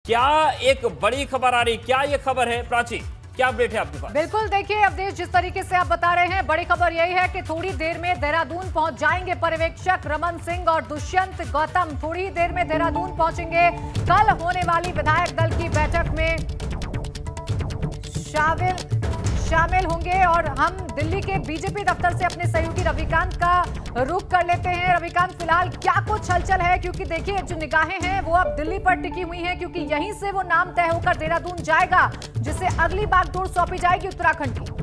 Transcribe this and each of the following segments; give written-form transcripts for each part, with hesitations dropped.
क्या एक बड़ी खबर आ रही, क्या ये खबर है प्राची, क्या अपडेट है आपके पास? बिल्कुल, देखिए अवधेश, जिस तरीके से आप बता रहे हैं, बड़ी खबर यही है कि थोड़ी देर में देहरादून पहुंच जाएंगे पर्यवेक्षक रमन सिंह और दुष्यंत गौतम। थोड़ी देर में देहरादून पहुंचेंगे। कल होने वाली विधायक दल की बैठक में शामिल होंगे। और हम दिल्ली के बीजेपी दफ्तर से अपने सहयोगी रविकांत का रुख कर लेते हैं। रविकांत, फिलहाल क्या कुछ हलचल है? क्योंकि देखिए, जो निगाहें हैं वो अब दिल्ली पर टिकी हुई हैं, क्योंकि यहीं से वो नाम तय होकर देहरादून जाएगा, जिसे अगली बागडोर सौंपी जाएगी उत्तराखंड की।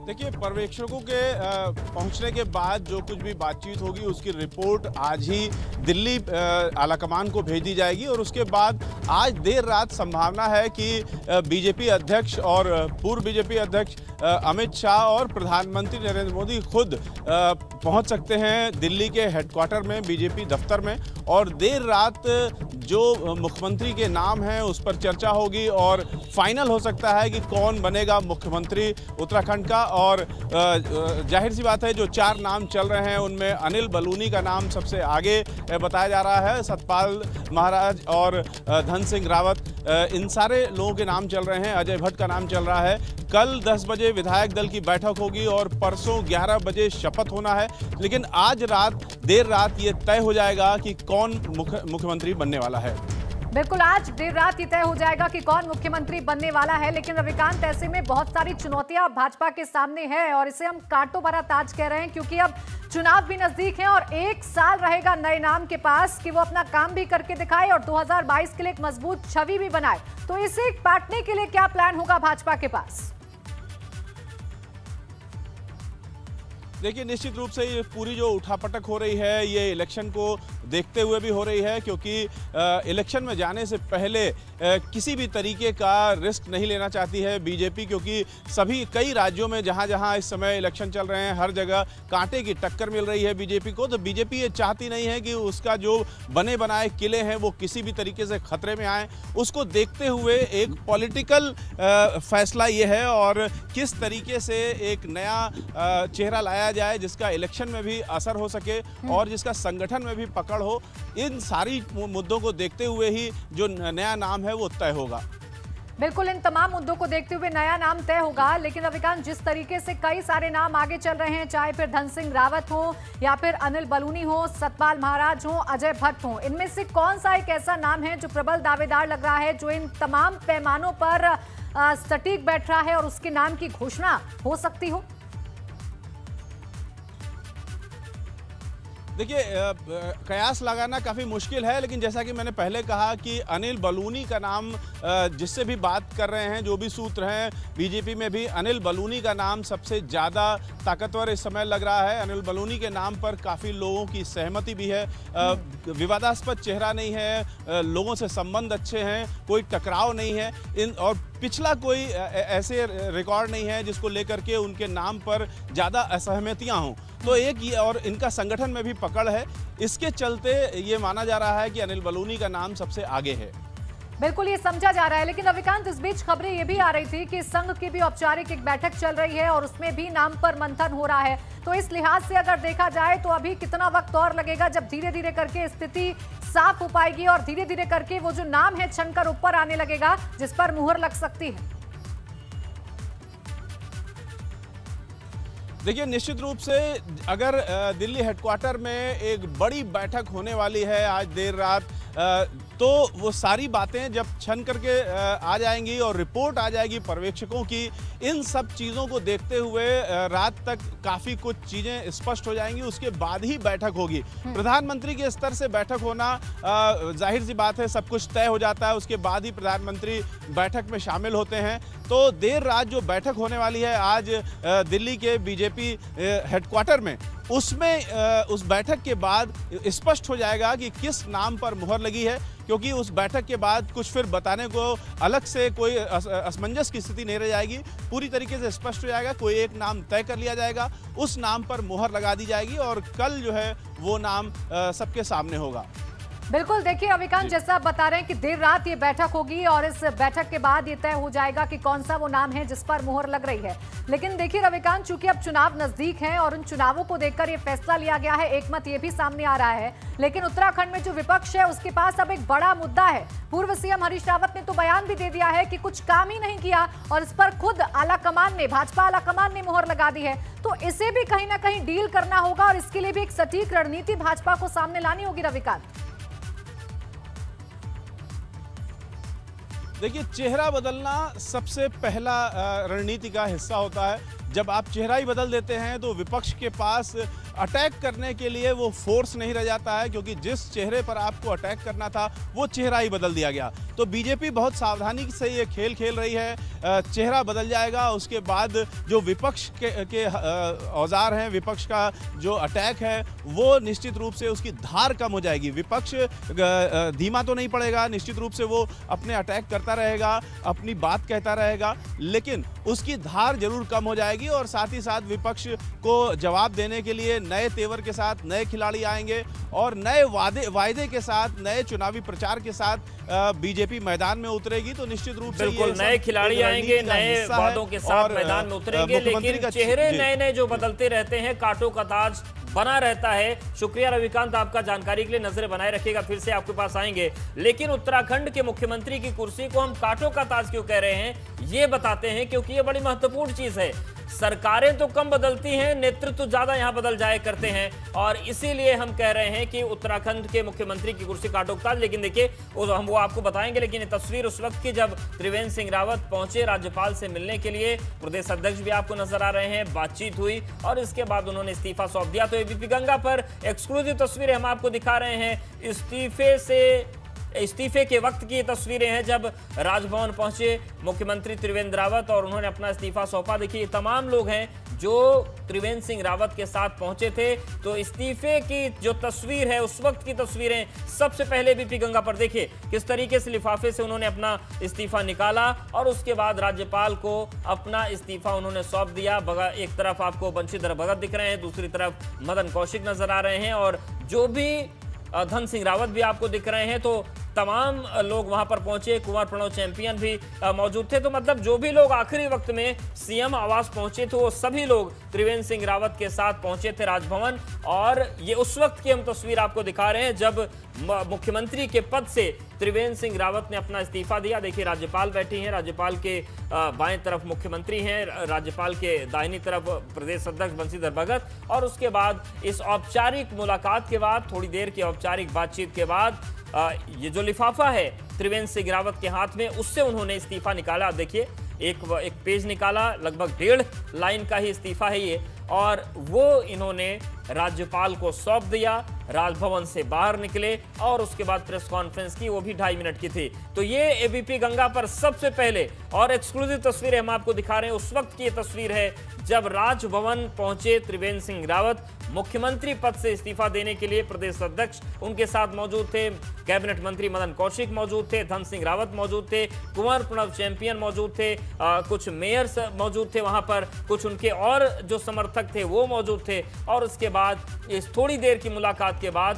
देखिए, पर्यवेक्षकों के पहुंचने के बाद जो कुछ भी बातचीत होगी उसकी रिपोर्ट आज ही दिल्ली आलाकमान को भेज दी जाएगी और उसके बाद आज देर रात संभावना है कि बीजेपी अध्यक्ष और पूर्व बीजेपी अध्यक्ष अमित शाह और प्रधानमंत्री नरेंद्र मोदी खुद पहुंच सकते हैं दिल्ली के हेडक्वार्टर में, बीजेपी दफ्तर में। और देर रात जो मुख्यमंत्री के नाम हैं उस पर चर्चा होगी और फाइनल हो सकता है कि कौन बनेगा मुख्यमंत्री उत्तराखंड का। और जाहिर सी बात है, जो 4 नाम चल रहे हैं उनमें अनिल बलूनी का नाम सबसे आगे बताया जा रहा है। सतपाल महाराज और धन सिंह रावत, इन सारे लोगों के नाम चल रहे हैं। अजय भट्ट का नाम चल रहा है। कल 10 बजे विधायक दल की बैठक होगी और परसों 11 बजे शपथ होना है। लेकिन आज देर रात ये तय हो जाएगा कि कौन मुख्यमंत्री बनने वाला है। बिल्कुल, आज देर रात ही तय हो जाएगा कि कौन मुख्यमंत्री बनने वाला है। लेकिन रविकांत, ऐसे में बहुत सारी चुनौतियां भाजपा के सामने है और इसे हम कांटों भरा ताज कह रहे हैं, क्योंकि अब चुनाव भी नजदीक है और 1 साल रहेगा नए नाम के पास कि वो अपना काम भी करके दिखाए और 2022 के लिए एक मजबूत छवि भी बनाए। तो इसे काटने के लिए क्या प्लान होगा भाजपा के पास? देखिए, निश्चित रूप से ये पूरी जो उठापटक हो रही है ये इलेक्शन को देखते हुए भी हो रही है, क्योंकि इलेक्शन में जाने से पहले किसी भी तरीके का रिस्क नहीं लेना चाहती है बीजेपी, क्योंकि कई राज्यों में जहां जहां इस समय इलेक्शन चल रहे हैं हर जगह कांटे की टक्कर मिल रही है बीजेपी को। तो बीजेपी ये चाहती नहीं है कि उसका जो बने बनाए किले हैं वो किसी भी तरीके से खतरे में आए। उसको देखते हुए एक पॉलिटिकल फैसला ये है और किस तरीके से एक नया चेहरा लाया जाए जिसका इलेक्शन में भी असर हो सके और जिसका संगठन में भी पकड़ हो। इन सारी मुद्दों को देखते हुए ही जो नया नाम है वो तय होगा। बिल्कुल, इन तमाम मुद्दों को देखते हुए नया नाम तय होगा। लेकिन रविकांत, जिस तरीके से कई सारे नाम आगे चल रहे हैं, चाहे फिर धन सिंह रावत हो या फिर अनिल बलूनी हो, सतपाल महाराज हो, अजय भट्ट हो, इनमें से कौन सा एक ऐसा नाम है जो प्रबल दावेदार लग रहा है, जो इन तमाम पैमानों पर सटीक बैठ रहा है और उसके नाम की घोषणा हो सकती हो? देखिए, कयास लगाना काफ़ी मुश्किल है, लेकिन जैसा कि मैंने पहले कहा कि अनिल बलूनी का नाम, जिससे भी बात कर रहे हैं, जो भी सूत्र हैं बीजेपी में भी, अनिल बलूनी का नाम सबसे ज़्यादा ताकतवर इस समय लग रहा है। अनिल बलूनी के नाम पर काफ़ी लोगों की सहमति भी है। विवादास्पद चेहरा नहीं है, लोगों से संबंध अच्छे हैं, कोई टकराव नहीं है और पिछला कोई ऐसे रिकॉर्ड नहीं है जिसको लेकर के उनके नाम पर ज़्यादा असहमतियाँ हों। तो एक ये, और इनका संगठन में भी पकड़ है, इसके चलते ये माना जा रहा है कि अनिल बलूनी का नाम सबसे आगे है। बिल्कुल, ये समझा जा रहा है। लेकिन रविकांत, इस बीच खबरें ये भी आ रही थी कि संघ की भी औपचारिक एक बैठक चल रही है और उसमें भी नाम पर मंथन हो रहा है। तो इस लिहाज से अगर देखा जाए तो अभी कितना वक्त और लगेगा जब धीरे धीरे करके स्थिति साफ हो पाएगी और धीरे धीरे करके वो जो नाम है छनकर ऊपर आने लगेगा, जिस पर मुहर लग सकती है? देखिए, निश्चित रूप से अगर दिल्ली हेडक्वार्टर में एक बड़ी बैठक होने वाली है आज देर रात, तो वो सारी बातें जब छन करके आ जाएंगी और रिपोर्ट आ जाएगी पर्यवेक्षकों की, इन सब चीज़ों को देखते हुए रात तक काफ़ी कुछ चीज़ें स्पष्ट हो जाएंगी। उसके बाद ही बैठक होगी। प्रधानमंत्री के स्तर से बैठक होना जाहिर सी बात है, सब कुछ तय हो जाता है, उसके बाद ही प्रधानमंत्री बैठक में शामिल होते हैं। तो देर रात जो बैठक होने वाली है आज दिल्ली के बीजेपी हेडक्वार्टर में, उसमें उस बैठक के बाद स्पष्ट हो जाएगा कि किस नाम पर मुहर लगी है, क्योंकि उस बैठक के बाद कुछ फिर बताने को अलग से कोई असमंजस की स्थिति नहीं रह जाएगी। पूरी तरीके से स्पष्ट हो जाएगा, कोई एक नाम तय कर लिया जाएगा, उस नाम पर मुहर लगा दी जाएगी और कल जो है वो नाम सबके सामने होगा। बिल्कुल, देखिए रविकांत, जैसा आप बता रहे हैं कि देर रात ये बैठक होगी और इस बैठक के बाद ये तय हो जाएगा कि कौन सा वो नाम है जिस पर मुहर लग रही है। लेकिन देखिए रविकांत, चूंकि अब चुनाव नजदीक हैं और उन चुनावों को देखकर ये फैसला लिया गया है, एक मत ये भी सामने आ रहा है। लेकिन उत्तराखंड में जो विपक्ष है उसके पास अब एक बड़ा मुद्दा है। पूर्व सीएम हरीश रावत ने तो बयान भी दे दिया है कि कुछ काम ही नहीं किया और इस पर खुद आलाकमान ने, भाजपा आलाकमान ने मुहर लगा दी है। तो इसे भी कहीं ना कहीं डील करना होगा और इसके लिए भी एक सटीक रणनीति भाजपा को सामने लानी होगी। रविकांत, देखिए, चेहरा बदलना सबसे पहला रणनीति का हिस्सा होता है। जब आप चेहरा ही बदल देते हैं तो विपक्ष के पास अटैक करने के लिए वो फोर्स नहीं रह जाता है, क्योंकि जिस चेहरे पर आपको अटैक करना था वो चेहरा ही बदल दिया गया। तो बीजेपी बहुत सावधानी से ये खेल खेल रही है। चेहरा बदल जाएगा, उसके बाद जो विपक्ष के औजार हैं, विपक्ष का जो अटैक है वो निश्चित रूप से उसकी धार कम हो जाएगी। विपक्ष धीमा तो नहीं पड़ेगा, निश्चित रूप से वो अपने अटैक करता रहेगा, अपनी बात कहता रहेगा, लेकिन उसकी धार जरूर कम हो जाएगी। और साथ ही साथ विपक्ष को जवाब देने के लिए नए तेवर के साथ नए खिलाड़ी आएंगे और नए वायदे के साथ, नए चुनावी प्रचार के साथ बीजेपी मैदान में उतरेगी। तो निश्चित रूप से बिल्कुल नए खिलाड़ी आएंगे, नए वादों के साथ मैदान में उतरेंगे, लेकिन चेहरे नए नए जो बदलते रहते हैं, कांटों का ताज बना रहता है। शुक्रिया रविकांत आपका जानकारी के लिए, नजरें बनाए रखिएगा, फिर से आपके पास आएंगे। लेकिन उत्तराखंड के मुख्यमंत्री की कुर्सी को हम कांटों का ताज क्यों कह रहे हैं, ये बताते हैं, क्योंकि ये बड़ी महत्वपूर्ण चीज है। सरकारें तो कम बदलती हैं, नेतृत्व ज्यादा यहां बदल जाया करते हैं, और इसीलिए हम कह रहे हैं कि उत्तराखंड के मुख्यमंत्री की कुर्सी कांटों का ताज। लेकिन देखिए, हम वो आपको बताएंगे, लेकिन ये तस्वीर उस वक्त की जब त्रिवेंद्र सिंह रावत पहुंचे राज्यपाल से मिलने के लिए। प्रदेश अध्यक्ष भी आपको नजर आ रहे हैं, बातचीत हुई और इसके बाद उन्होंने इस्तीफा सौंप दिया। तो एबीपी गंगा पर एक्सक्लूसिव तस्वीरें हम आपको दिखा रहे हैं। इस्तीफे के वक्त की तस्वीरें हैं जब राजभवन पहुंचे मुख्यमंत्री त्रिवेंद्र रावत और उन्होंने अपना इस्तीफा सौंपा। देखिए, तमाम लोग हैं जो त्रिवेंद्र सिंह रावत के साथ पहुंचे थे। तो इस्तीफे की जो तस्वीर है, उस वक्त की तस्वीरें सबसे पहले एबीपी गंगा पर देखिए किस तरीके से लिफाफे से उन्होंने अपना इस्तीफा निकाला और उसके बाद राज्यपाल को अपना इस्तीफा उन्होंने सौंप दिया। एक तरफ आपको बंशीधर भगत दिख रहे हैं, दूसरी तरफ मदन कौशिक नजर आ रहे हैं और जो भी धन सिंह रावत भी आपको दिख रहे हैं। तो तमाम लोग वहां पर पहुंचे, कुंवर प्रणव चैंपियन भी मौजूद थे। तो मतलब जो भी लोग आखिरी वक्त में सीएम आवास पहुंचे थे, वो सभी लोग त्रिवेंद्र सिंह रावत के साथ पहुंचे थे राजभवन। और ये उस वक्त की हम तस्वीर आपको दिखा रहे हैं जब मुख्यमंत्री के पद से त्रिवेंद्र सिंह रावत ने अपना इस्तीफा दिया। देखिए, राज्यपाल बैठी हैं, राज्यपाल के बाएं तरफ मुख्यमंत्री हैं, राज्यपाल के दाहिनी तरफ प्रदेश अध्यक्ष बंशीधर भगत। और उसके बाद इस औपचारिक मुलाकात के बाद, थोड़ी देर की औपचारिक बातचीत के बाद, ये जो लिफाफा है त्रिवेंद्र सिंह रावत के हाथ में, उससे उन्होंने इस्तीफा निकाला। देखिए, एक पेज निकाला, लगभग 1.5 लाइन का ही इस्तीफा है ये, और वो इन्होंने राज्यपाल को सौंप दिया। राजभवन से बाहर निकले और उसके बाद प्रेस कॉन्फ्रेंस की, वो भी 2.5 मिनट की थी। तो ये एबीपी गंगा पर सबसे पहले और एक्सक्लूसिव तस्वीरें हम आपको दिखा रहे हैं। उस वक्त की ये तस्वीर है जब राजभवन पहुंचे त्रिवेंद्र सिंह रावत मुख्यमंत्री पद से इस्तीफा देने के लिए। प्रदेश अध्यक्ष उनके साथ मौजूद थे, कैबिनेट मंत्री मदन कौशिक मौजूद थे, धन सिंह रावत मौजूद थे, कुंवर प्रणव चैंपियन मौजूद थे, कुछ मेयर्स मौजूद थे वहां पर, कुछ उनके और जो समर्थक थे वो मौजूद थे। और उसके बाद इस थोड़ी देर की मुलाकात के बाद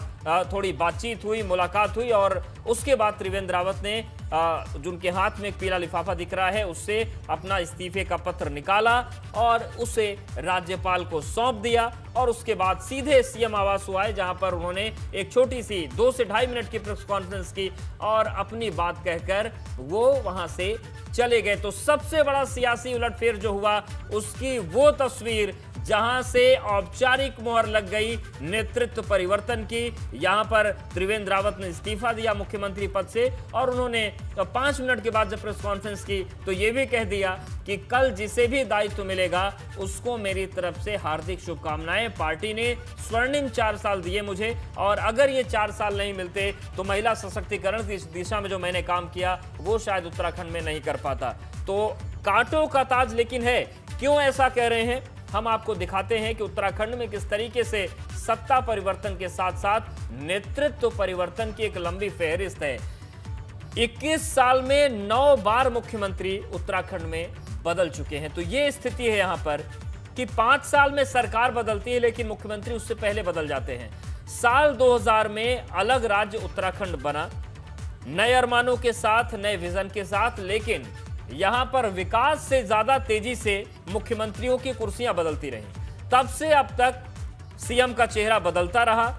थोड़ी बातचीत हुई, मुलाकात हुई और उसके बाद त्रिवेंद्र रावत ने जिनके हाथ में एक पीला लिफाफा दिख रहा है, उससे अपना इस्तीफे का पत्र निकाला और उसे राज्यपाल को सौंप दिया। और उसके बाद सीधे सीएम आवास आए, जहां पर उन्होंने एक छोटी सी 2 से 2.5 मिनट की प्रेस कॉन्फ्रेंस की और अपनी बात कहकर वो वहां से चले गए। तो सबसे बड़ा सियासी उलटफेर जो हुआ, उसकी वो तस्वीर जहां से औपचारिक मुहर लग गई नेतृत्व परिवर्तन की। यहां पर त्रिवेंद्र रावत ने इस्तीफा दिया मुख्यमंत्री पद से और उन्होंने 5 मिनट के बाद जब प्रेस कॉन्फ्रेंस की तो यह भी कह दिया कि कल जिसे भी दायित्व मिलेगा उसको मेरी तरफ से हार्दिक शुभकामनाएं। पार्टी ने स्वर्णिम 4 साल दिए मुझे और अगर ये 4 साल नहीं मिलते तो महिला सशक्तिकरण की दिशा में जो मैंने काम किया वो शायद उत्तराखंड में नहीं कर पाता। तो कांटों का ताज लेकिन है। क्यों ऐसा कह रहे हैं, हम आपको दिखाते हैं कि उत्तराखंड में किस तरीके से सत्ता परिवर्तन के साथ साथ नेतृत्व परिवर्तन की एक लंबी फहरिस्त है। 21 साल में 9 बार मुख्यमंत्री उत्तराखंड में बदल चुके हैं। तो ये स्थिति है यहां पर कि 5 साल में सरकार बदलती है लेकिन मुख्यमंत्री उससे पहले बदल जाते हैं। साल 2000 में अलग राज्य उत्तराखंड बना, नए अरमानों के साथ, नए विजन के साथ, लेकिन यहां पर विकास से ज्यादा तेजी से मुख्यमंत्रियों की कुर्सियां बदलती रहीं। तब से अब तक सीएम का चेहरा बदलता रहा।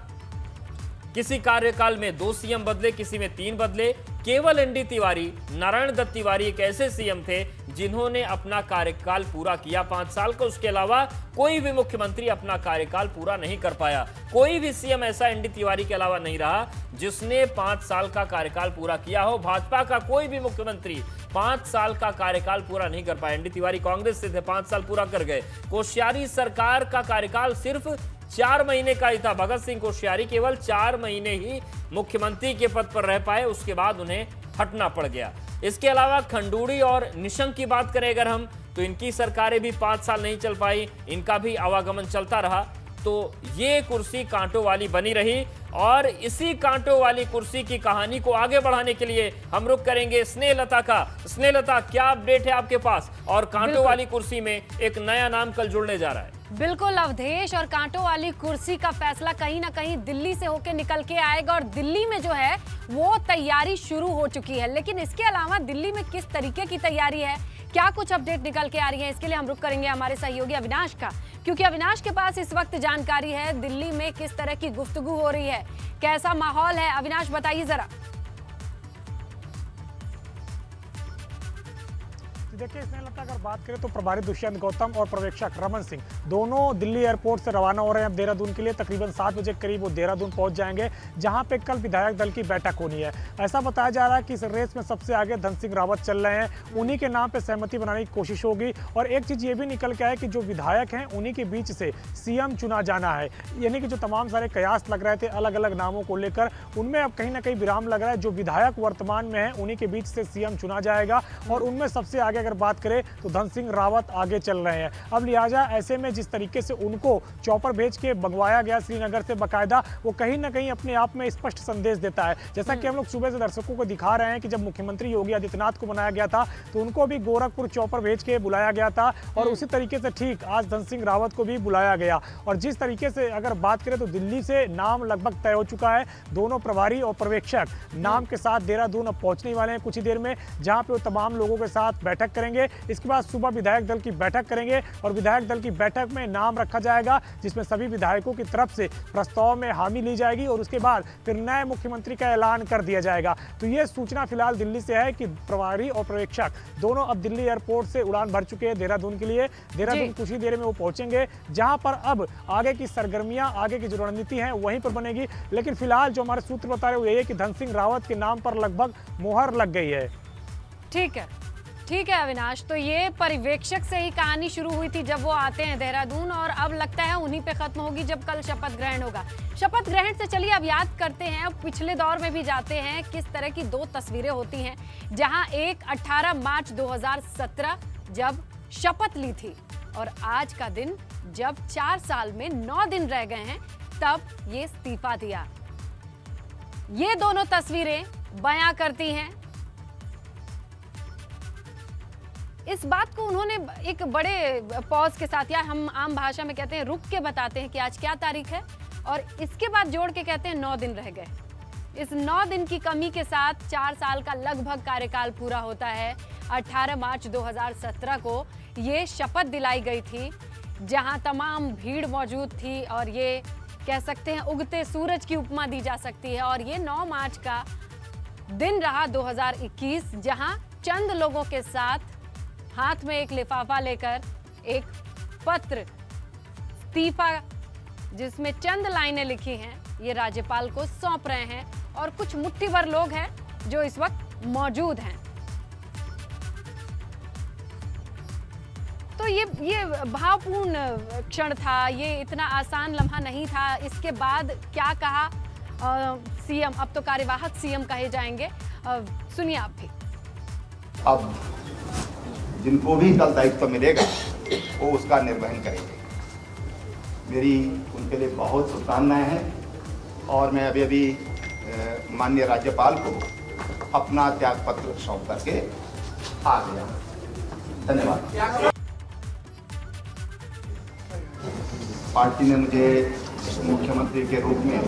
किसी कार्यकाल में 2 सीएम बदले, किसी में 3 बदले। केवल एनडी तिवारी, नारायण दत्त तिवारी एक ऐसे सीएम थे जिन्होंने अपना कार्यकाल पूरा किया 5 साल का। उसके अलावा कोई भी मुख्यमंत्री अपना कार्यकाल पूरा नहीं कर पाया। कोई भी सीएम ऐसा एनडी तिवारी के अलावा नहीं रहा जिसने 5 साल का कार्यकाल पूरा किया हो। भाजपा का कोई भी मुख्यमंत्री 5 साल का कार्यकाल पूरा नहीं कर पाया। एनडी तिवारी कांग्रेस से थे, 5 साल पूरा कर गए। कोश्यारी सरकार का कार्यकाल सिर्फ 4 महीने का ही था। भगत सिंह कोश्यारी केवल 4 महीने ही मुख्यमंत्री के पद पर रह पाए, उसके बाद उन्हें हटना पड़ गया। इसके अलावा खंडूड़ी और निशंक की बात करें अगर हम, तो इनकी सरकारें भी 5 साल नहीं चल पाई, इनका भी आवागमन चलता रहा। तो ये कुर्सी कांटों वाली बनी रही और इसी कांटों वाली कुर्सी की कहानी को आगे बढ़ाने के लिए हम रुख करेंगे स्नेहलता का। स्नेहलता, क्या अपडेट है आपके पास? और कांटों वाली कुर्सी में एक नया नाम कल जुड़ने जा रहा है। बिल्कुल अवधेश, और कांटों वाली कुर्सी का फैसला कहीं ना कहीं दिल्ली से होकर निकल के आएगा और दिल्ली में जो है वो तैयारी शुरू हो चुकी है। लेकिन इसके अलावा दिल्ली में किस तरीके की तैयारी है, क्या कुछ अपडेट निकल के आ रही है, इसके लिए हम रुक करेंगे हमारे सहयोगी अविनाश का, क्योंकि अविनाश के पास इस वक्त जानकारी है दिल्ली में किस तरह की गुफ्तगू हो रही है, कैसा माहौल है। अविनाश बताइए जरा। देखिए स्नेहलता, अगर बात करें तो प्रभारी दुष्यंत गौतम और पर्यवेक्षक रमन सिंह दोनों दिल्ली एयरपोर्ट से रवाना हो रहे हैं अब देहरादून के लिए। तकरीबन 7 बजे के करीब वो देहरादून पहुंच जाएंगे, जहां पे कल विधायक दल की बैठक होनी है। ऐसा बताया जा रहा है कि इस रेस में सबसे आगे धन सिंह रावत चल रहे हैं, उन्हीं के नाम पर सहमति बनाने की कोशिश होगी। और एक चीज़ ये भी निकल के आया कि जो विधायक हैं उन्हीं के बीच से सीएम चुना जाना है, यानी कि जो तमाम सारे कयास लग रहे थे अलग अलग नामों को लेकर, उनमें अब कहीं ना कहीं विराम लग रहा है। जो विधायक वर्तमान में है उन्हीं के बीच से सीएम चुना जाएगा और उनमें सबसे आगे अगर बात करें तो धन सिंह रावत आगे चल रहे हैं। अब लिहाजा ऐसे में जिस तरीके से उनको चौपर भेज के भगवाया गया श्रीनगर से बाकायदा, वो कहीं ना कहीं अपने आप में स्पष्ट संदेश देता है। जैसा कि हम लोग सुबह से दर्शकों को दिखा रहे हैं कि जब मुख्यमंत्री योगी आदित्यनाथ को बनाया गया था तो उनको भी गोरखपुर चौपर भेज के बुलाया गया था और उसी तरीके से ठीक आज धन सिंह रावत को भी बुलाया गया। और जिस तरीके से अगर बात करें तो दिल्ली से नाम लगभग तय हो चुका है। दोनों प्रभारी और पर्यवेक्षक नाम के साथ देहरादून अब पहुंचने वाले हैं कुछ ही देर में, जहां पे वो तमाम लोगों के साथ बैठक करेंगे। इसके बाद सुबह विधायक दल की बैठक करेंगे और विधायक दल की बैठक में नाम रखा जाएगा जिसमें सभी विधायकों की तरफ से प्रस्ताव में हामी ली जाएगी और उसके बाद फिर नए मुख्यमंत्री का ऐलान कर दिया जाएगा। तो ये सूचना फिलहाल दिल्ली से है कि प्रभारी और पर्यवेक्षक दोनों अब दिल्ली एयरपोर्ट से उड़ान भर चुके हैं देहरादून के लिए। देहरादून कुछ ही देर में वो पहुंचेंगे, जहां पर अब आगे की सरगर्मियां, आगे की जो रणनीति है वहीं पर बनेगी। लेकिन फिलहाल जो हमारे सूत्र बता रहे हैं कि धन सिंह रावत के नाम पर लगभग मोहर लग गई है। ठीक है अविनाश, तो ये पर्यवेक्षक से ही कहानी शुरू हुई थी जब वो आते हैं देहरादून और अब लगता है उन्हीं पे खत्म होगी जब कल शपथ ग्रहण होगा। शपथ ग्रहण से चलिए अब याद करते हैं, अब पिछले दौर में भी जाते हैं किस तरह की 2 तस्वीरें होती हैं, जहां एक 18 मार्च 2017 जब शपथ ली थी और आज का दिन जब 4 साल में 9 दिन रह गए हैं तब ये इस्तीफा दिया। ये दोनों तस्वीरें बयां करती हैं इस बात को। उन्होंने एक बड़े पॉज के साथ, या हम आम भाषा में कहते हैं रुक के बताते हैं कि आज क्या तारीख है, और इसके बाद जोड़ के कहते हैं 9 दिन रह गए। इस 9 दिन की कमी के साथ 4 साल का लगभग कार्यकाल पूरा होता है। 18 मार्च 2017 को ये शपथ दिलाई गई थी, जहां तमाम भीड़ मौजूद थी और ये कह सकते हैं उगते सूरज की उपमा दी जा सकती है। और ये 9 मार्च का दिन रहा 2021, जहां चंद लोगों के साथ हाथ में एक लिफाफा लेकर एक पत्र इस्तीफा जिसमें चंद लाइनें लिखी हैं ये राज्यपाल को सौंप रहे हैं और कुछ मुट्ठी भर लोग हैं जो इस वक्त मौजूद हैं। तो ये भावपूर्ण क्षण था, ये इतना आसान लम्हा नहीं था। इसके बाद क्या कहा सीएम, अब तो कार्यवाहक सीएम कहे जाएंगे, सुनिए आप भी। अब जिनको भी कल दायित्व मिलेगा वो उसका निर्वहन करेंगे। मेरी उनके लिए बहुत शुभकामनाएं हैं और मैं अभी माननीय राज्यपाल को अपना त्याग पत्र सौंप करके आ गया। धन्यवाद। पार्टी ने मुझे मुख्यमंत्री के रूप में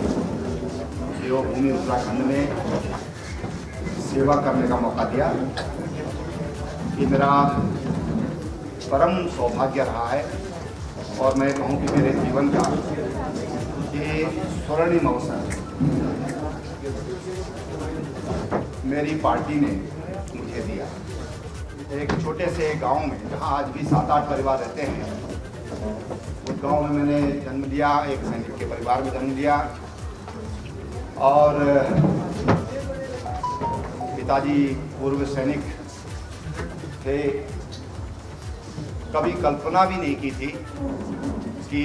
देवभूमि उत्तराखंड में सेवा करने का मौका दिया। ये मेरा परम सौभाग्य रहा है और मैं कहूँ कि मेरे जीवन का ये स्वर्णिम अवसर मेरी पार्टी ने मुझे दिया। एक छोटे से गांव में जहां आज भी 7-8 परिवार रहते हैं, उस गांव में मैंने जन्म लिया, एक सैनिक के परिवार में जन्म लिया और पिताजी पूर्व सैनिक थे। कभी कल्पना भी नहीं की थी कि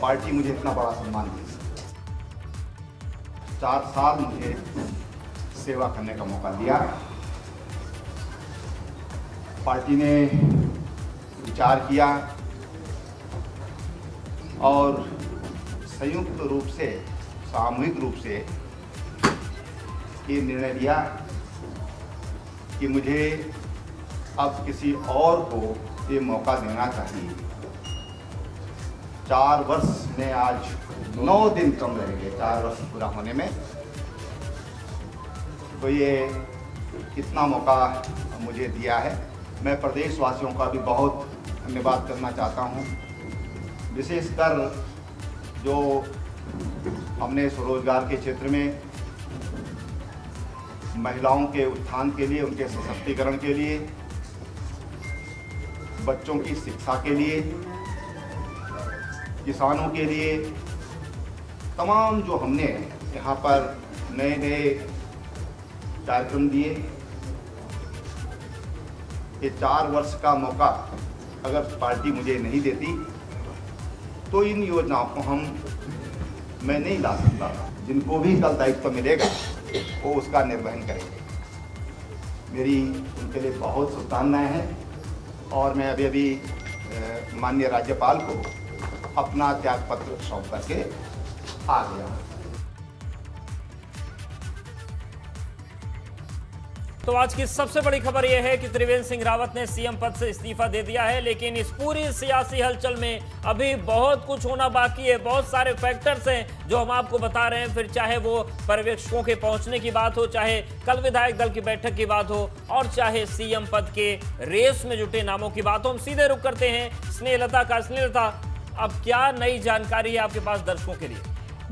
पार्टी मुझे इतना बड़ा सम्मान देगी। 4 साल मुझे सेवा करने का मौका दिया। पार्टी ने विचार किया और संयुक्त रूप से, सामूहिक रूप से ये निर्णय लिया कि मुझे अब किसी और को ये मौका देना चाहिए। 4 वर्ष में आज 9 दिन कम रह गए 4 वर्ष पूरा होने में, तो ये इतना मौका मुझे दिया है। मैं प्रदेशवासियों का भी बहुत धन्यवाद करना चाहता हूँ, विशेषकर जो हमने स्वरोजगार के क्षेत्र में महिलाओं के उत्थान के लिए, उनके सशक्तिकरण के लिए, बच्चों की शिक्षा के लिए, किसानों के लिए, तमाम जो हमने यहाँ पर नए नए कार्यक्रम दिए। ये 4 वर्ष का मौका अगर पार्टी मुझे नहीं देती तो इन योजनाओं को मैं नहीं ला सकता। जिनको भी कल दायित्व मिलेगा वो उसका निर्वहन करेंगे। मेरी उनके लिए बहुत शुभकामनाएं हैं और मैं अभी माननीय राज्यपाल को अपना त्यागपत्र सौंप करके आ गया। तो आज की सबसे बड़ी खबर यह है कि त्रिवेंद्र सिंह रावत ने सीएम पद से इस्तीफा दे दिया है, लेकिन इस पूरी सियासी हलचल में अभी बहुत कुछ होना बाकी है। बहुत सारे फैक्टर्स हैं जो हम आपको बता रहे हैं, फिर चाहे वो पर्यवेक्षकों के पहुंचने की बात हो, चाहे कल विधायक दल की बैठक की बात हो, और चाहे सीएम पद के रेस में जुटे नामों की बात हो। हम सीधे रुक करते हैं स्नेहलता का। स्नेहलता, अब क्या नई जानकारी है आपके पास दर्शकों के लिए?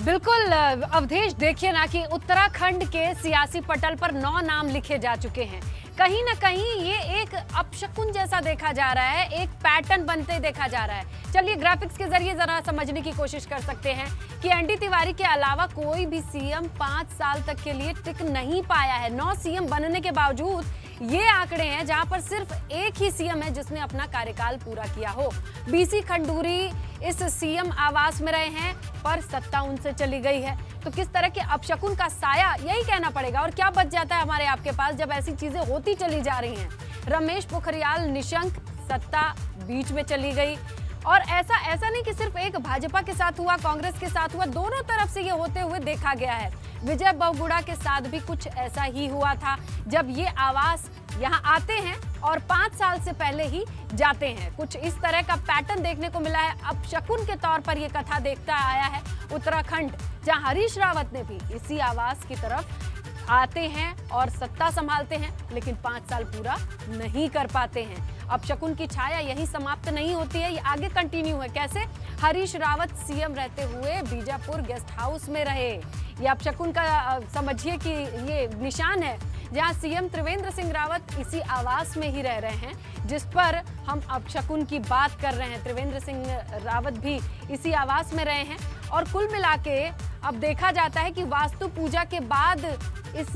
बिल्कुल अवधेश, देखिए ना कि उत्तराखंड के सियासी पटल पर 9 नाम लिखे जा चुके हैं। कहीं ना कहीं ये एक अपशकुन जैसा देखा जा रहा है, एक पैटर्न बनते देखा जा रहा है। चलिए ग्राफिक्स के जरिए जरा समझने की कोशिश कर सकते हैं कि एनडी तिवारी के अलावा कोई भी सीएम 5 साल तक के लिए टिक नहीं पाया है। 9 सीएम बनने के बावजूद ये आंकड़े हैं जहां पर सिर्फ एक ही सीएम है जिसने अपना कार्यकाल पूरा किया हो। बीसी खंडूरी इस सीएम आवास में रहे हैं पर सत्ता उनसे चली गई है। तो किस तरह के अपशकुन का साया, यही कहना पड़ेगा। और क्या बच जाता है हमारे आपके पास जब ऐसी चीजें होती चली जा रही हैं। रमेश पोखरियाल निशंक, सत्ता बीच में चली गई। और ऐसा नहीं कि सिर्फ एक भाजपा के साथ हुआ, कांग्रेस के साथ हुआ, दोनों तरफ से ये होते हुए देखा गया है। विजय बहुगुणा के साथ भी कुछ ऐसा ही हुआ था, जब ये आवास यहाँ आते हैं और 5 साल से पहले ही जाते हैं। कुछ इस तरह का पैटर्न देखने को मिला है। अब शकुन के तौर पर ये कथा देखता आया है उत्तराखंड, जहाँ हरीश रावत ने भी इसी आवास की तरफ आते हैं और सत्ता संभालते हैं, लेकिन 5 साल पूरा नहीं कर पाते हैं। अब शकुन की छाया यही समाप्त नहीं होती है, ये आगे कंटिन्यू है। कैसे? हरीश रावत सीएम रहते हुए बीजापुर गेस्ट हाउस में रहे। ये अब शकुन का समझिए कि ये निशान है, जहां सीएम त्रिवेंद्र सिंह रावत इसी आवास में ही रह रहे हैं, जिस पर हम अब शकुन की बात कर रहे हैं। त्रिवेंद्र सिंह रावत भी इसी आवास में रहे हैं और कुल मिला के अब देखा जाता है कि वास्तु पूजा के बाद इस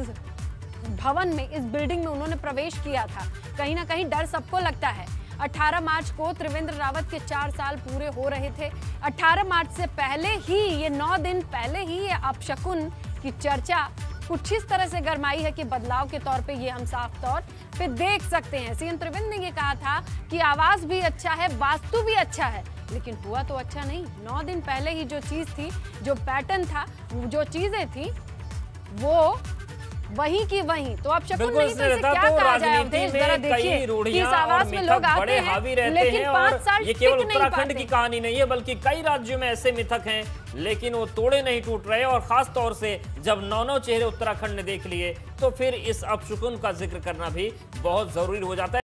भवन में, इस बिल्डिंग में उन्होंने प्रवेश किया था। कहीं ना कहीं डर सबको लगता है। 18 मार्च को त्रिवेंद्र रावत के 4 साल पूरे हो रहे थे। 18 मार्च से पहले ही, ये 9 दिन पहले ही ये अपशकुन की चर्चा कुछ इस तरह से गरमाई है कि बदलाव के तौर पे ये हम साफ तौर पे देख सकते हैं। सीएम त्रिवेंद्र ने ये कहा था कि आवास भी अच्छा है, वास्तु भी अच्छा है, लेकिन हुआ तो अच्छा नहीं। 9 दिन पहले ही जो चीज थी, जो पैटर्न था, जो चीजें थी, वो वहीं की वहीं। तो आप शकुन बिल्कुल नहीं तो इसे क्या कहा जाए अवधेश, जरा देखिए कि इस आवास में लोग आते हैं लेकिन 5 साल ये केवल उत्तराखंड की कहानी नहीं है, बल्कि कई राज्यों में ऐसे मिथक हैं लेकिन वो तोड़े नहीं टूट रहे। और खास तौर से जब 9 चेहरे उत्तराखंड ने देख लिए तो फिर इस अपशकुन का जिक्र करना भी बहुत जरूरी हो जाता है।